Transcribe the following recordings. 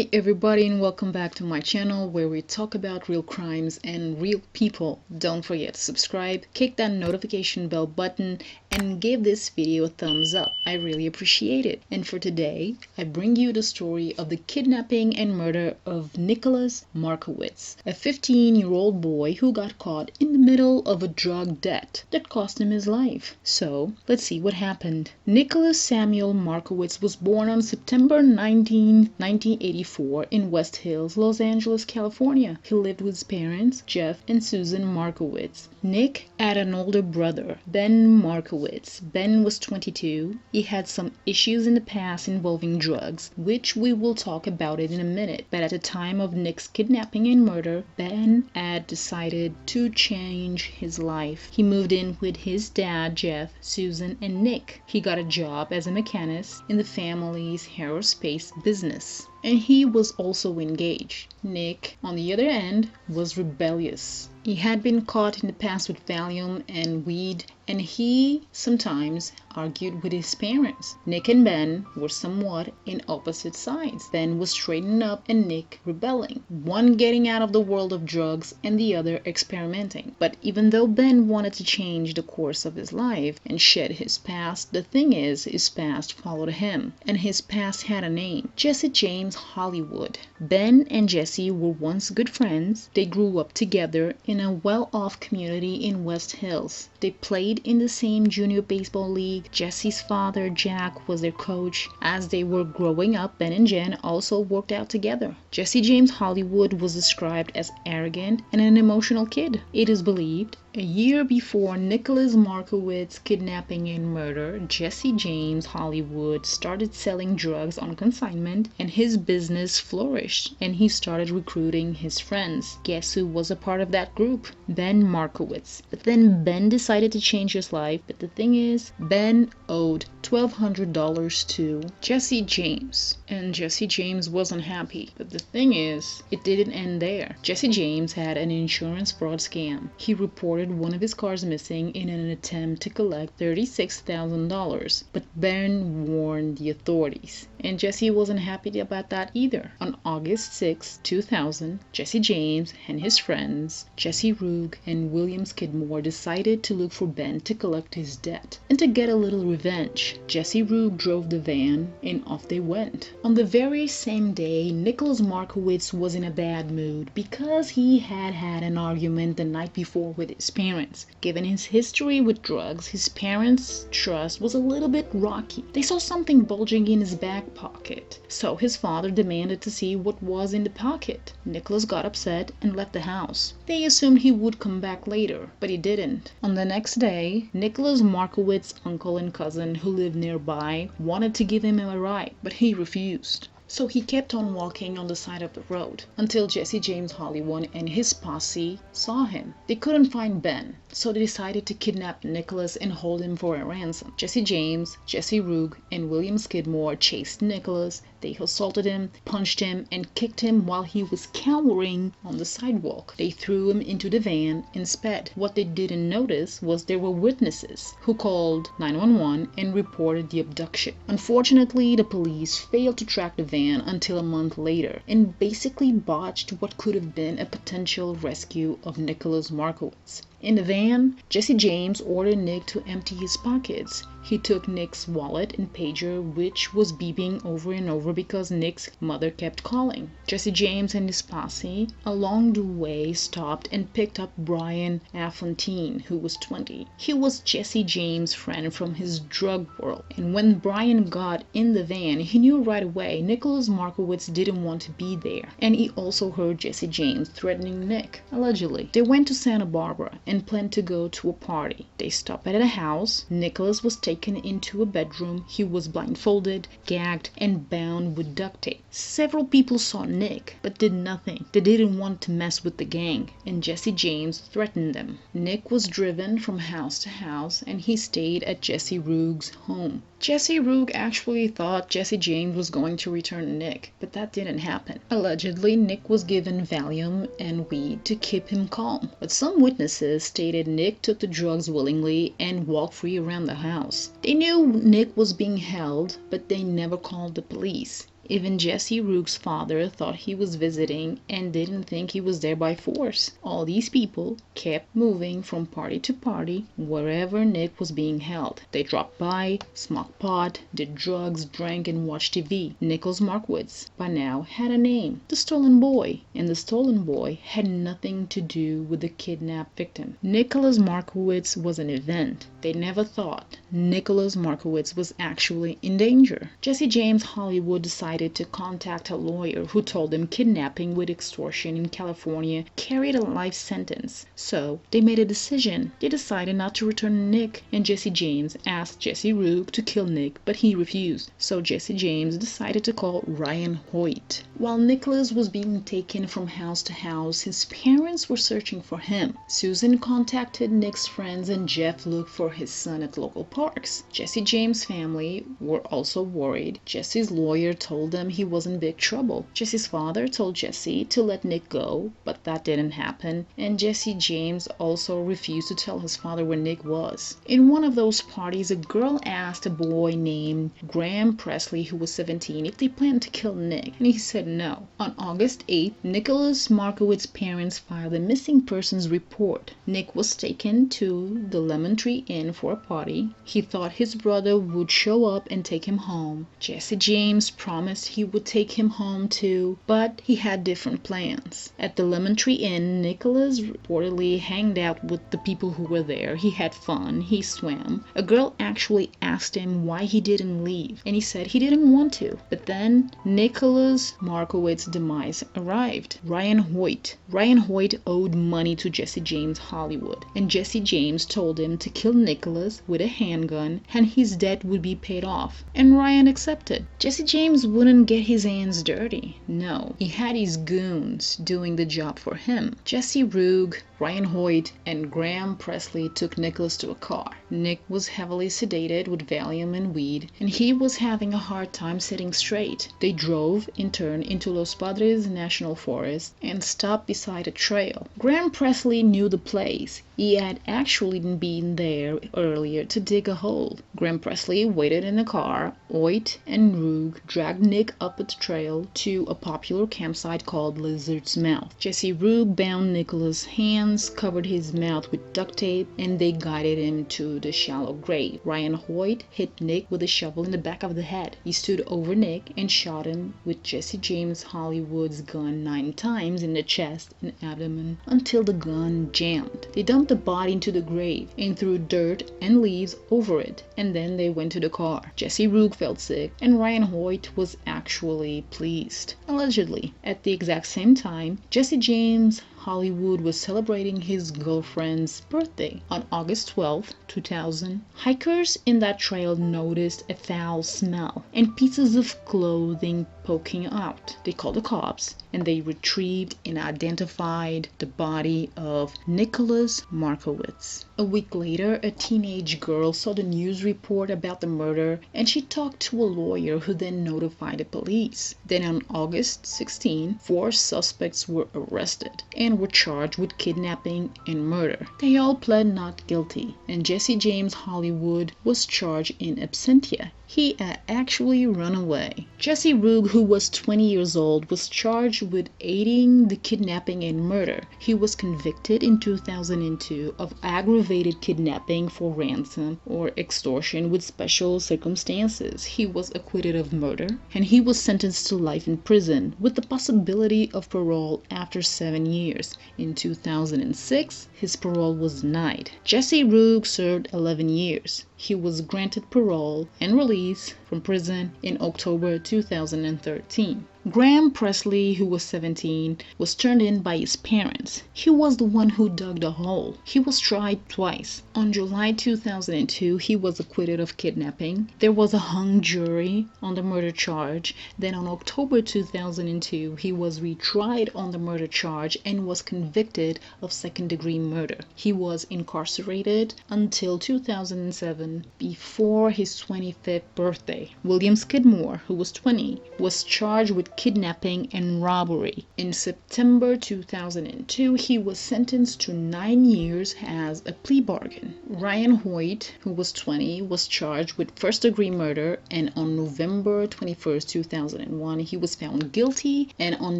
Hi everybody and welcome back to my channel where we talk about real crimes and real people. Don't forget to subscribe, click that notification bell button and give this video a thumbs up. I really appreciate it. And for today, I bring you the story of the kidnapping and murder of Nicholas Markowitz, a 15-year-old boy who got caught in the middle of a drug debt that cost him his life. So, let's see what happened. Nicholas Samuel Markowitz was born on September 19, 1984 in West Hills, Los Angeles, California. He lived with his parents, Jeff and Susan Markowitz. Nick had an older brother, Ben Markowitz. Ben was 22. He had some issues in the past involving drugs, which we will talk about it in a minute. But at the time of Nick's kidnapping and murder, Ben had decided to change his life. He moved in with his dad, Jeff, Susan, and Nick. He got a job as a mechanist in the family's aerospace business. And he was also engaged. Nick, on the other end, was rebellious. He had been caught in the past with Valium and weed, and he sometimes argued with his parents. Nick and Ben were somewhat in opposite sides. Ben was straightening up and Nick rebelling, one getting out of the world of drugs and the other experimenting. But even though Ben wanted to change the course of his life and shed his past, the thing is, his past followed him, and his past had a name: Jesse James Hollywood. Ben and Jesse were once good friends. They grew up together in a well-off community in West Hills. They played in the same junior baseball league. Jesse's father, Jack, was their coach. As they were growing up, Ben and Jen also worked out together. Jesse James Hollywood was described as arrogant and an emotional kid. It is believed a year before Nicholas Markowitz kidnapping and murder, Jesse James Hollywood started selling drugs on consignment and his business flourished, and he started recruiting his friends. Guess who was a part of that group? Ben Markowitz. But then Ben decided to change his life. But the thing is, Ben owed $1,200 to Jesse James, and Jesse James wasn't happy. But the thing is, it didn't end there. Jesse James had an insurance fraud scam. He reported one of his cars missing in an attempt to collect $36,000, but Ben warned the authorities, and Jesse wasn't happy about that either. On August 6, 2000, Jesse James and his friends, Jesse Roog and William Skidmore, decided to look for Ben to collect his debt. And to get a little revenge, Jesse Roog drove the van and off they went. On the very same day, Nicholas Markowitz was in a bad mood because he had had an argument the night before with his parents. Given his history with drugs, his parents' trust was a little bit rocky. They saw something bulging in his back pocket, so his father demanded to see what was in the pocket. Nicholas got upset and left the house. They assumed he would come back later, but he didn't. On the next day, Nicholas Markowitz's uncle and cousin who lived nearby wanted to give him a ride, but he refused. So he kept on walking on the side of the road until Jesse James Hollywood and his posse saw him. They couldn't find Ben, so they decided to kidnap Nicholas and hold him for a ransom. Jesse James, Jesse Roog, and William Skidmore chased Nicholas. They assaulted him, punched him, and kicked him while he was cowering on the sidewalk. They threw him into the van and sped. What they didn't notice was there were witnesses who called 911 and reported the abduction. Unfortunately, the police failed to track the van until a month later and basically botched what could have been a potential rescue of Nicholas Markowitz. In the van, Jesse James ordered Nick to empty his pockets. He took Nick's wallet and pager, which was beeping over and over because Nick's mother kept calling. Jesse James and his posse along the way stopped and picked up Brian Afontaine, who was 20. He was Jesse James' friend from his drug world, and when Brian got in the van, he knew right away Nicholas Markowitz didn't want to be there, and he also heard Jesse James threatening Nick, allegedly. They went to Santa Barbara and planned to go to a party. They stopped at a house. Nicholas was taken into a bedroom. He was blindfolded, gagged, and bound with duct tape. Several people saw Nick, but did nothing. They didn't want to mess with the gang, and Jesse James threatened them. Nick was driven from house to house, and he stayed at Jesse Roog's home. Jesse Roog actually thought Jesse James was going to return Nick, but that didn't happen. Allegedly, Nick was given Valium and weed to keep him calm, but some witnesses stated Nick took the drugs willingly and walked free around the house. They knew Nick was being held, but they never called the police. Even Jesse Rook's father thought he was visiting and didn't think he was there by force. All these people kept moving from party to party wherever Nick was being held. They dropped by, smoked pot, did drugs, drank, and watched TV. Nicholas Markowitz, by now, had a name: the Stolen Boy. And the Stolen Boy had nothing to do with the kidnapped victim. Nicholas Markowitz was an event. They never thought Nicholas Markowitz was actually in danger. Jesse James Hollywood decided to contact a lawyer who told them kidnapping with extortion in California carried a life sentence. So they made a decision. They decided not to return Nick, and Jesse James asked Jesse Rook to kill Nick, but he refused. So Jesse James decided to call Ryan Hoyt. While Nicholas was being taken from house to house, his parents were searching for him. Susan contacted Nick's friends and Jeff looked for his son at local parks. Jesse James' family were also worried. Jesse's lawyer told them he was in big trouble. Jesse's father told Jesse to let Nick go, but that didn't happen, and Jesse James also refused to tell his father where Nick was. In one of those parties, a girl asked a boy named Graham Presley, who was 17, if they planned to kill Nick, and he said no. On August 8th, Nicholas Markowitz's parents filed a missing persons report. Nick was taken to the Lemon Tree Inn for a party. He thought his brother would show up and take him home. Jesse James promised he would take him home too, but he had different plans. At the Lemon Tree Inn, Nicholas reportedly hanged out with the people who were there. He had fun, he swam. A girl actually asked him why he didn't leave, and he said he didn't want to. But then Nicholas Markowitz's demise arrived. Ryan Hoyt. Ryan Hoyt owed money to Jesse James Hollywood, and Jesse James told him to kill Nicholas with a handgun and his debt would be paid off, and Ryan accepted. Jesse James wouldn't get his hands dirty. No, he had his goons doing the job for him. Jesse Rook, Ryan Hoyt, and Graham Presley took Nicholas to a car. Nick was heavily sedated with Valium and weed, and he was having a hard time sitting straight. They drove in turn into Los Padres National Forest and stopped beside a trail. Graham Presley knew the place. He had actually been there earlier to dig a hole. Graham Presley waited in the car. Hoyt and Rook dragged Nick up a trail to a popular campsite called Lizard's Mouth. Jesse Rook bound Nicholas' hands, covered his mouth with duct tape, and they guided him to the shallow grave. Ryan Hoyt hit Nick with a shovel in the back of the head. He stood over Nick and shot him with Jesse James Hollywood's gun 9 times in the chest and abdomen until the gun jammed. They dumped the body into the grave and threw dirt and leaves over it, and then they went to the car. Jesse Rook felt sick, and Ryan Hoyt was actually pleased. Allegedly. At the exact same time, Jesse James Hollywood was celebrating his girlfriend's birthday. On August 12, 2000, hikers in that trail noticed a foul smell and pieces of clothing poking out. They called the cops, and they retrieved and identified the body of Nicholas Markowitz. A week later, a teenage girl saw the news report about the murder, and she talked to a lawyer who then notified the police. Then on August 16, 4 suspects were arrested and were charged with kidnapping and murder. They all pled not guilty, and Jesse James Hollywood was charged in absentia. He had actually run away. Jesse Rook, who was 20 years old, was charged with aiding the kidnapping and murder. He was convicted in 2002 of aggravated kidnapping for ransom or extortion with special circumstances. He was acquitted of murder, and he was sentenced to life in prison with the possibility of parole after 7 years. In 2006, his parole was denied. Jesse Rook served 11 years. He was granted parole and released from prison in October 2013. Graham Presley, who was 17, was turned in by his parents. He was the one who dug the hole. He was tried twice. On July 2002, he was acquitted of kidnapping. There was a hung jury on the murder charge. Then on October 2002, he was retried on the murder charge and was convicted of second-degree murder. He was incarcerated until 2007, before his 25th birthday. William Skidmore, who was 20, was charged with with kidnapping and robbery. In September 2002, he was sentenced to 9 years as a plea bargain. Ryan Hoyt, who was 20, was charged with first-degree murder, and on November 21st, 2001, he was found guilty, and on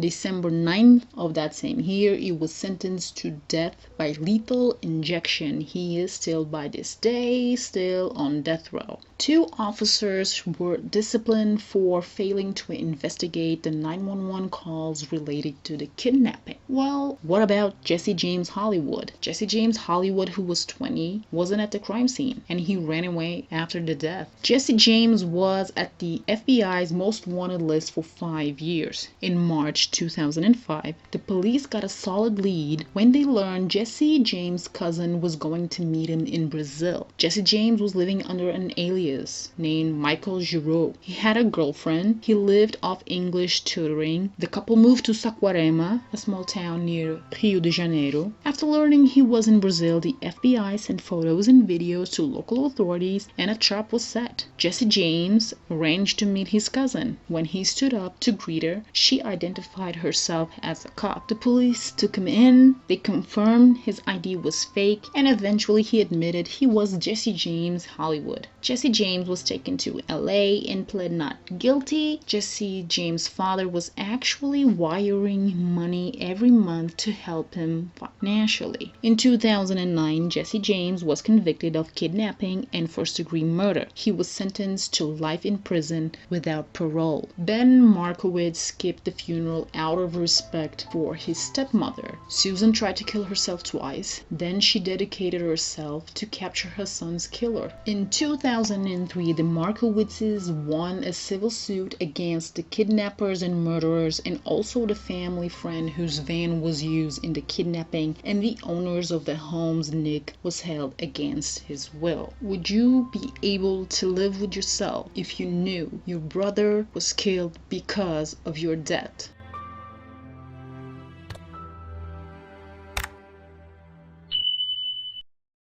December 9th of that same year, he was sentenced to death by lethal injection. He is still, by this day, still on death row. 2 officers were disciplined for failing to investigate the 911 calls related to the kidnapping. Well, what about Jesse James Hollywood? Jesse James Hollywood, who was 20, wasn't at the crime scene, and he ran away after the death. Jesse James was at the FBI's most wanted list for 5 years. In March 2005, the police got a solid lead when they learned Jesse James' cousin was going to meet him in Brazil. Jesse James was living under an alias named Michael Giraud. He had a girlfriend. He lived off English tutoring. The couple moved to Saquarema, a small town near Rio de Janeiro. After learning he was in Brazil, the FBI sent photos and videos to local authorities, and a trap was set. Jesse James arranged to meet his cousin. When he stood up to greet her, she identified herself as a cop. The police took him in. They confirmed his ID was fake, and eventually he admitted he was Jesse James Hollywood. Jesse James was taken to LA and pled not guilty. Jesse James' father was actually wiring money every month to help him financially. In 2009, Jesse James was convicted of kidnapping and first-degree murder. He was sentenced to life in prison without parole. Ben Markowitz skipped the funeral out of respect for his stepmother. Susan tried to kill herself twice. Then she dedicated herself to capture her son's killer. In 2003, the Markowitzes won a civil suit against the kidnappers and murderers, and also the family friend whose van was used in the kidnapping, and the owners of the homes Nick was held against his will. Would you be able to live with yourself if you knew your brother was killed because of your debt?